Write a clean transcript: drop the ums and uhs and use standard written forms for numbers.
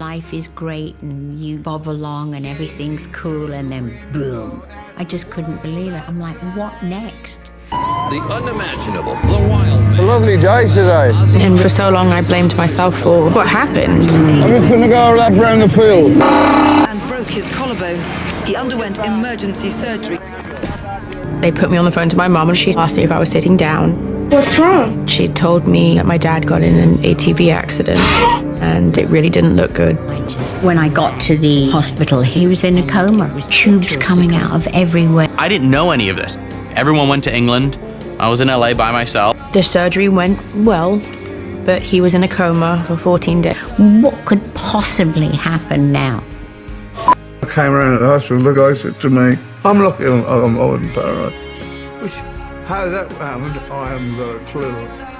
life is great and you bob along and everything's cool, and then boom. I just couldn't believe it. I'm like, what next? The unimaginable, the wild. A lovely day today. And for so long I blamed myself for what happened. I'm just going to go a lap around the field. And broke his collarbone. He underwent emergency surgery. They put me on the phone to my mum and she asked me if I was sitting down. What's wrong? She told me that my dad got in an ATV accident and it really didn't look good. When I got to the hospital, he was in a coma. Tubes coming out of everywhere. I didn't know any of this. Everyone went to England. I was in LA by myself. The surgery went well, but he was in a coma for 14 days. What could possibly happen now? I came around at the hospital, the guy said to me, I'm lucky I wasn't paralysed. How that happened, I haven't got a clue.